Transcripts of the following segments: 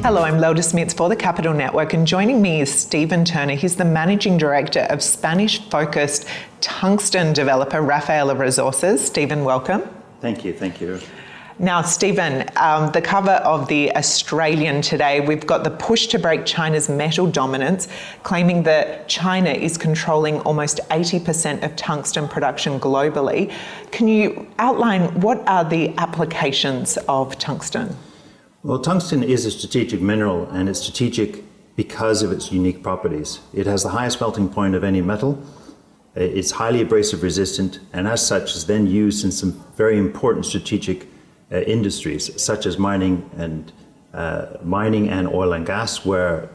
Hello, I'm Lotus Smits for the Capital Network, and joining me is Stephen Turner. He's the Managing Director of Spanish-focused tungsten developer Rafaela Resources. Stephen, welcome. Thank you, thank you. Now, Stephen, the cover of the Australian today, we've got the push to break China's metal dominance, claiming that China is controlling almost 80% of tungsten production globally. Can you outline what are the applications of tungsten? Well, tungsten is a strategic mineral, and it's strategic because of its unique properties. It has the highest melting point of any metal. It's highly abrasive resistant, and as such is then used in some very important strategic industries, such as mining and oil and gas, where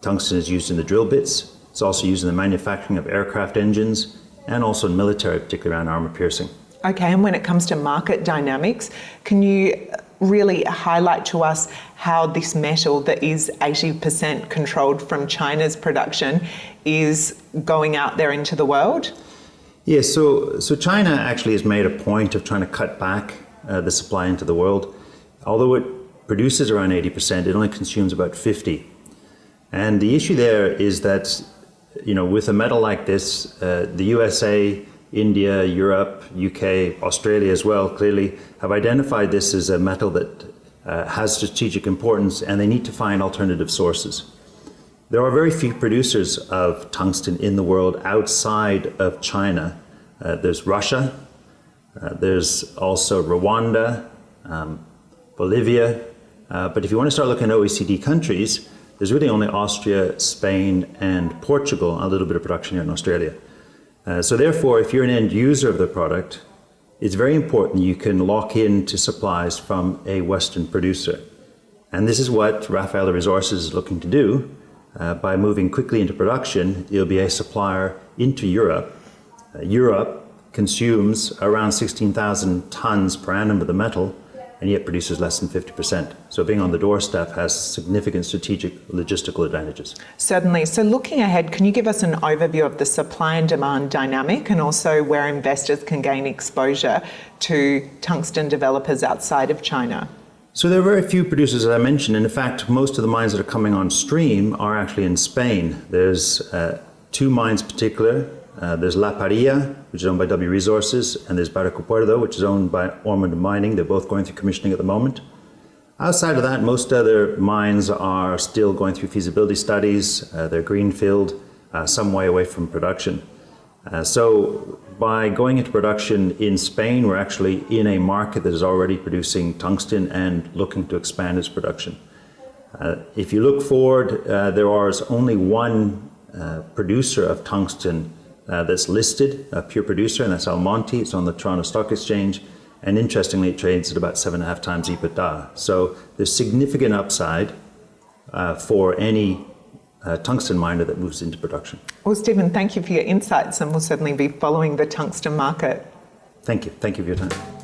tungsten is used in the drill bits. It's also used in the manufacturing of aircraft engines, and also in military, particularly around armor piercing. Okay, and when it comes to market dynamics, can you really highlight to us how this metal that is 80% controlled from China's production is going out there into the world? Yes, so China actually has made a point of trying to cut back the supply into the world. Although it produces around 80%, it only consumes about 50%. And the issue there is that, with a metal like this, the USA, India, Europe, UK, Australia as well, clearly have identified this as a metal that has strategic importance, and they need to find alternative sources. There are very few producers of tungsten in the world outside of China. There's Russia, there's also Rwanda, Bolivia, but if you want to start looking at OECD countries, there's really only Austria, Spain, and Portugal, a little bit of production here in Australia. So therefore, if you're an end user of the product, it's very important you can lock into supplies from a Western producer. And this is what Rafaela Resources is looking to do. By moving quickly into production, it'll be a supplier into Europe. Europe consumes around 16,000 tons per annum of the metal, and yet produces less than 50%. So being on the doorstep has significant strategic logistical advantages. Certainly. So looking ahead, can you give us an overview of the supply and demand dynamic, and also where investors can gain exposure to tungsten developers outside of China? So there are very few producers, as I mentioned, and in fact, most of the mines that are coming on stream are actually in Spain. There's two mines in particular. There's La Parilla, which is owned by W Resources, and there's Barranco Puerto, which is owned by Ormond Mining. They're both going through commissioning at the moment. Outside of that, most other mines are still going through feasibility studies. They're greenfield, some way away from production. So by going into production in Spain, we're actually in a market that is already producing tungsten and looking to expand its production. If you look forward, there is only one producer of tungsten that's listed, a pure producer, and that's Almonty. It's on the Toronto Stock Exchange, and interestingly, it trades at about 7.5 times EBITDA. So there's significant upside for any tungsten miner that moves into production. Well, Stephen, thank you for your insights, and we'll certainly be following the tungsten market. Thank you. Thank you for your time.